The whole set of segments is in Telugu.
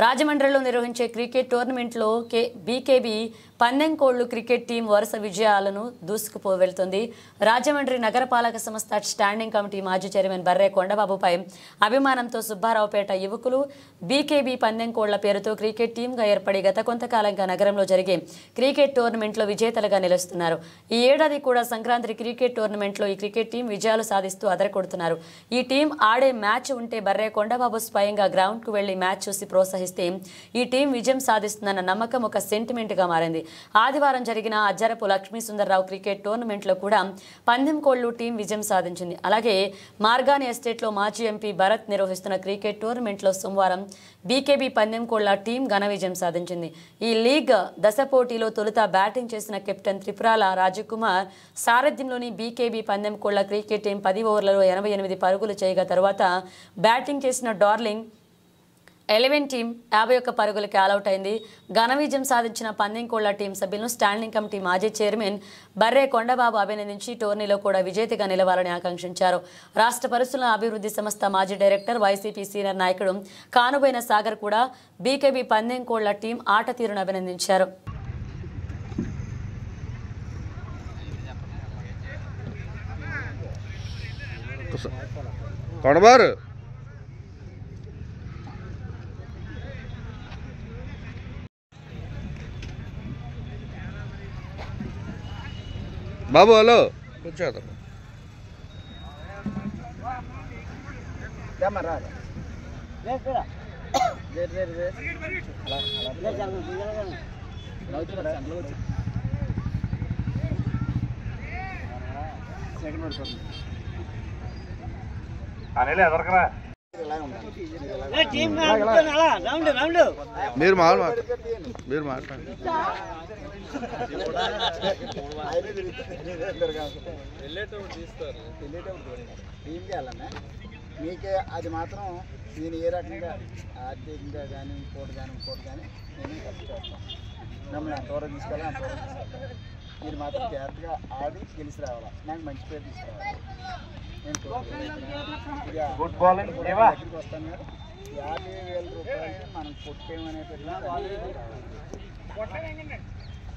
రాజమండ్రిలో నిర్వహించే క్రికెట్ టోర్నమెంట్లో బీకేబీ పందెంకోళ్లు క్రికెట్ టీం వరుస విజయాలను దూసుకుపోవెళ్తుంది. రాజమండ్రి నగరపాలక సంస్థ స్టాండింగ్ కమిటీ మాజీ చైర్మన్ బర్రే కొండబాబుపై అభిమానంతో సుబ్బారావుపేట యువకులు బీకేబీ పందెంకోళ్ల పేరుతో క్రికెట్ టీంగా ఏర్పడి గత కొంతకాలంగా నగరంలో జరిగే క్రికెట్ టోర్నమెంట్లో విజేతలుగా నిలుస్తున్నారు. ఈ ఏడాది కూడా సంక్రాంతి క్రికెట్ టోర్నమెంట్లో ఈ క్రికెట్ టీం విజయాలు సాధిస్తూ అదరకొడుతున్నారు. ఈ టీం ఆడే మ్యాచ్ ఉంటే బర్రే కొండబాబు స్వయంగా గ్రౌండ్కు వెళ్లి మ్యాచ్ చూసి ప్రోత్సహిస్తే ఈ టీం విజయం సాధిస్తుందన్న నమ్మకం ఒక సెంటిమెంట్గా మారింది. ఆదివారం జరిగిన అజ్జరపు లక్ష్మీ సుందర్రావు క్రికెట్ టోర్నమెంట్లో కూడా పందెంకోళ్లు టీం విజయం సాధించింది. అలాగే మార్గాని ఎస్టేట్లో మాజీ ఎంపీ భరత్ నిర్వహిస్తున్న క్రికెట్ టోర్నమెంట్లో సోమవారం బీకేబీ పందెంకోళ్ల టీం ఘన విజయం సాధించింది. ఈ లీగ్ దశ పోటీలో తొలుత బ్యాటింగ్ చేసిన captain Tripurala Rajkumar సారథ్యంలోని బీకేబీ పందెంకోళ్ల cricket team 10 ఓవర్లలో 88 పరుగులు చేయగా తరువాత బ్యాటింగ్ చేసిన డార్లింగ్ 11 టీం 51 పరుగులకి ఆలౌట్ అయింది. ఘన విజయం సాధించిన పందెంకోళ్ల టీం సభ్యులను స్టాండింగ్ కమిటీ మాజీ చైర్మన్ బర్రే కొండబాబు అభినందించి టోర్నీలో కూడా విజేతగా నిలవాలని ఆకాంక్షించారు. రాష్ట్ర పరిశ్రమల అభివృద్ధి సంస్థ మాజీ డైరెక్టర్ వైసీపీ సీనియర్ నాయకుడు కానుబోయిన సాగర్ కూడా బీకేబీ పందెంకోళ్ల టీం ఆట తీరును అభినందించారు. బాబు హలో కూర్చోదు ఎదరకరా మీరు మాట్లాడండి. ఏం చేయాలన్నా మీకే అది మాత్రం నేను ఏ రకంగా ఆర్థికంగా కానీ ఇంకోటి కానీ నేనే ఖర్చు చేస్తాను. మిమ్మల్ని ఎంతవరకు తీసుకెళ్ళాలి అంతవరకు తీసుకెళ్తాను. మీరు మాత్రం జాగ్రత్తగా ఆడి గెలిచి రావాలా, నాకు మంచి పేరు తీసుకురావాలి. నేను దగ్గరికి వస్తాను కదా, 50,000 రూపాయలు మనం కొట్టేమనే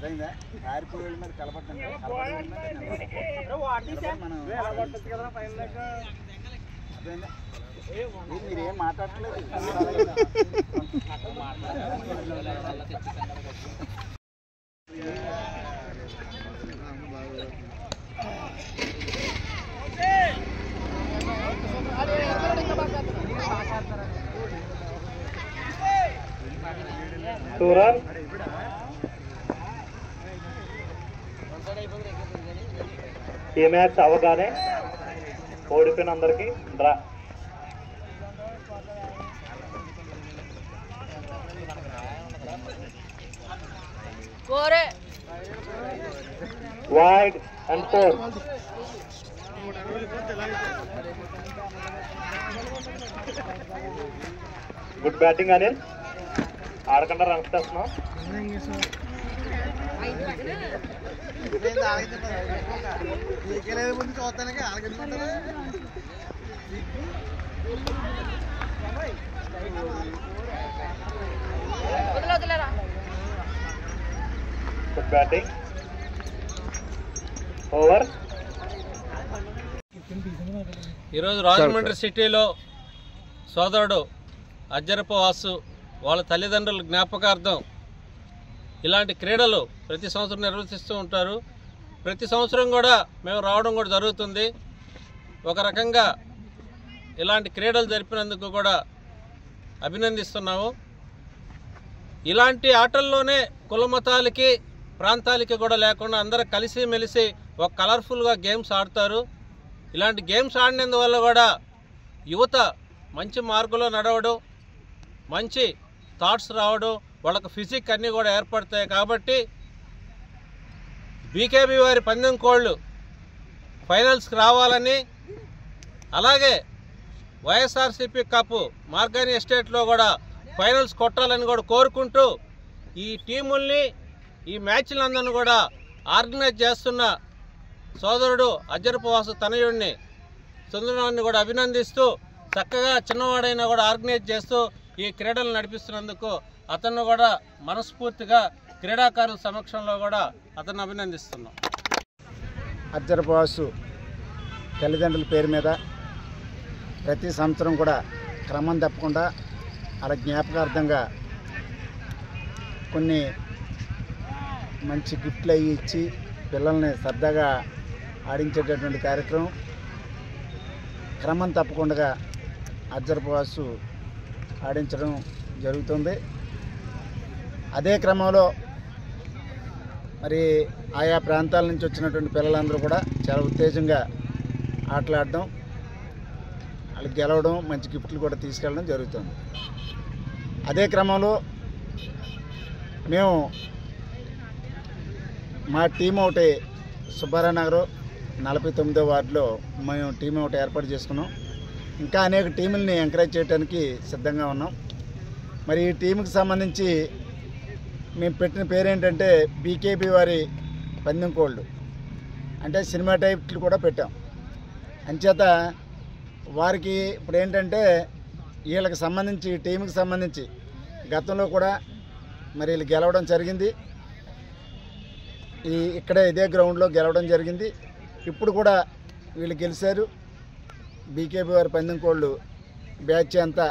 అయిందా ఆరిపోయేళ్ళ మీద కలపట్టండి. మనం అదేనా మీరేం మాట్లాడట్లేదు. ఈ మ్యాచ్ అవగానే ఓడిపోయిన అందరికి draw. Wide and 4. Good batting Anil, ఆడకుండా రన్స్ చేస్తున్నాం. Good batting. ఓవర్. ఈరోజు రాజమండ్రి సిటీలో సోదరుడు అజ్జరపు వాసు వాళ్ళ తల్లిదండ్రుల జ్ఞాపకార్థం ఇలాంటి క్రీడలు ప్రతి సంవత్సరం నిర్వహిస్తూ ఉంటారు. ప్రతి సంవత్సరం కూడా మేము రావడం కూడా జరుగుతుంది. ఒక రకంగా ఇలాంటి క్రీడలు జరిపినందుకు కూడా అభినందిస్తున్నాము. ఇలాంటి ఆటల్లోనే కులమతాలకి ప్రాంతాలకి కూడా లేకుండా అందరూ కలిసిమెలిసి ఒక కలర్ఫుల్గా గేమ్స్ ఆడతారు. ఇలాంటి గేమ్స్ ఆడినందువల్ల కూడా యువత మంచి మార్గంలో నడవడం, మంచి థాట్స్ రావడం, వాళ్ళకి ఫిజిక్ అన్నీ కూడా ఏర్పడతాయి. కాబట్టి బీకేబీ వారి పందెంకోళ్ళు ఫైనల్స్కి రావాలని, అలాగే వైఎస్ఆర్సీపీ కప్ మార్గాని ఎస్టేట్లో కూడా ఫైనల్స్ కొట్టాలని కూడా కోరుకుంటూ ఈ టీముల్ని ఈ మ్యాచ్లందరినీ కూడా ఆర్గనైజ్ చేస్తున్న సోదరుడు అజ్జరపు వాసు తనయుడిని సుందరాన్ని కూడా అభినందిస్తూ చక్కగా చిన్నవాడైనా కూడా ఆర్గనైజ్ చేస్తూ ఈ క్రీడలు నడిపిస్తున్నందుకు అతను కూడా మనస్ఫూర్తిగా క్రీడాకారుల సమక్షంలో కూడా అతను అభినందిస్తున్నాం. అజ్జరపు వాసు తల్లిదండ్రుల పేరు మీద ప్రతి సంవత్సరం కూడా క్రమం తప్పకుండా అలా జ్ఞాపకార్థంగా కొన్ని మంచి గిఫ్ట్లు అవి ఇచ్చి పిల్లల్ని సరదాగా ఆడించేటటువంటి కార్యక్రమం క్రమం తప్పకుండా అజ్జరపు వాసు ఆడించడం జరుగుతుంది. అదే క్రమంలో మరి ఆయా ప్రాంతాల నుంచి వచ్చినటువంటి పిల్లలందరూ కూడా చాలా ఉత్తేజంగా ఆటలాడడం, వాళ్ళకి గెలవడం, మంచి గిఫ్ట్లు కూడా తీసుకెళ్ళడం జరుగుతుంది. అదే క్రమంలో మేము మా టీం ఒకటి సుబ్బారావు నగర్ 49వ వార్డులో మేము టీం ఒకటి ఏర్పాటు చేసుకున్నాం. ఇంకా అనేక టీముల్ని ఎంకరేజ్ చేయడానికి సిద్ధంగా ఉన్నాం. మరి ఈ టీంకి సంబంధించి మేము పెట్టిన పేరు ఏంటంటే బీకేబీ వారి పందెం కోళ్ళు, అంటే సినిమా టైప్లు కూడా పెట్టాం. అంచేత వారికి ఇప్పుడు ఏంటంటే వీళ్ళకి సంబంధించి టీంకి సంబంధించి గతంలో కూడా మరి వీళ్ళు గెలవడం జరిగింది. ఇక్కడే ఇదే గ్రౌండ్లో గెలవడం జరిగింది. ఇప్పుడు కూడా వీళ్ళు గెలిచారు. బీకేబీ వారి పందెం కోళ్ళు బ్యాచ్ అంతా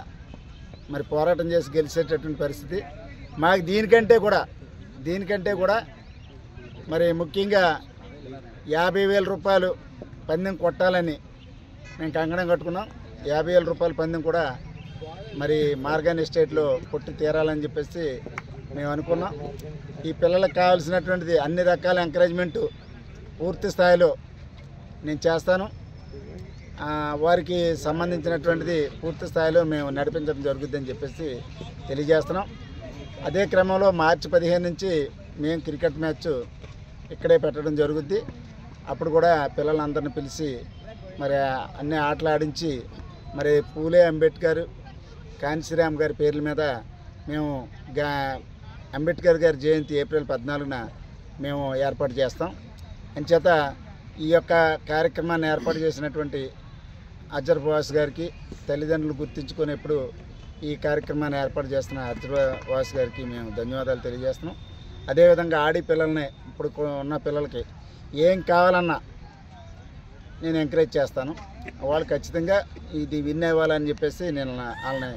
మరి పోరాటం చేసి గెలిచేటటువంటి పరిస్థితి. మాకు దీనికంటే కూడా మరి ముఖ్యంగా 50,000 రూపాయలు పందెం కొట్టాలని మేము కంకణం కట్టుకున్నాం. 50,000 రూపాయల పందెం కూడా మరి మార్గాన్ ఎస్టేట్లో కొట్టి తీరాలని చెప్పేసి మేము అనుకున్నాం. ఈ పిల్లలకు కావాల్సినటువంటిది అన్ని రకాల ఎంకరేజ్మెంటు పూర్తి స్థాయిలో నేను చేస్తాను. వారికి సంబంధించినటువంటిది పూర్తి స్థాయిలో మేము నడిపించడం జరుగుతుందని చెప్పేసి తెలియజేస్తున్నాం. అదే క్రమంలో మార్చి 15 నుంచి మేము క్రికెట్ మ్యాచ్ ఇక్కడే పెట్టడం జరుగుద్ది. అప్పుడు కూడా పిల్లలందరిని పిలిచి మరి అన్ని ఆటలు ఆడించి మరి పూలే అంబేద్కర్, కాంశీరామ్ గారి పేర్ల మీద మేము అంబేద్కర్ గారి జయంతి ఏప్రిల్ 14న మేము ఏర్పాటు చేస్తాం. అంచేత ఈ యొక్క కార్యక్రమాన్ని ఏర్పాటు చేసినటువంటి అజ్జరపు వాసు గారికి తల్లిదండ్రులు గుర్తించుకొని ఎప్పుడు ఈ కార్యక్రమాన్ని ఏర్పాటు చేస్తున్న అజ్జరపు వాసు గారికి మేము ధన్యవాదాలు తెలియజేస్తున్నాం. అదేవిధంగా ఆడి పిల్లల్ని ఇప్పుడు ఉన్న పిల్లలకి ఏం కావాలన్నా నేను ఎంకరేజ్ చేస్తాను. వాళ్ళు ఖచ్చితంగా ఇది విన్ అవ్వాలని చెప్పేసి నేను వాళ్ళని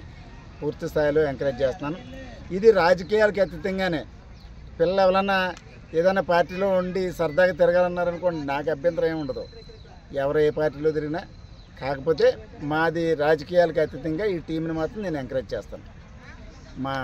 పూర్తి స్థాయిలో ఎంకరేజ్ చేస్తున్నాను. ఇది రాజకీయాలకు అతీతంగానే పిల్లలు ఎవరన్నా ఏదైనా పార్టీలో ఉండి సరదాగా తిరగాలన్నారనుకోండి, నాకు అభ్యంతరం ఏమి ఉండదు, ఎవరు ఏ పార్టీలో తిరిగినా. కాకపోతే మాది రాజకీయాలకు అతీతంగా ఈ టీంని మాత్రం నేను ఎంకరేజ్ చేస్తాను. మా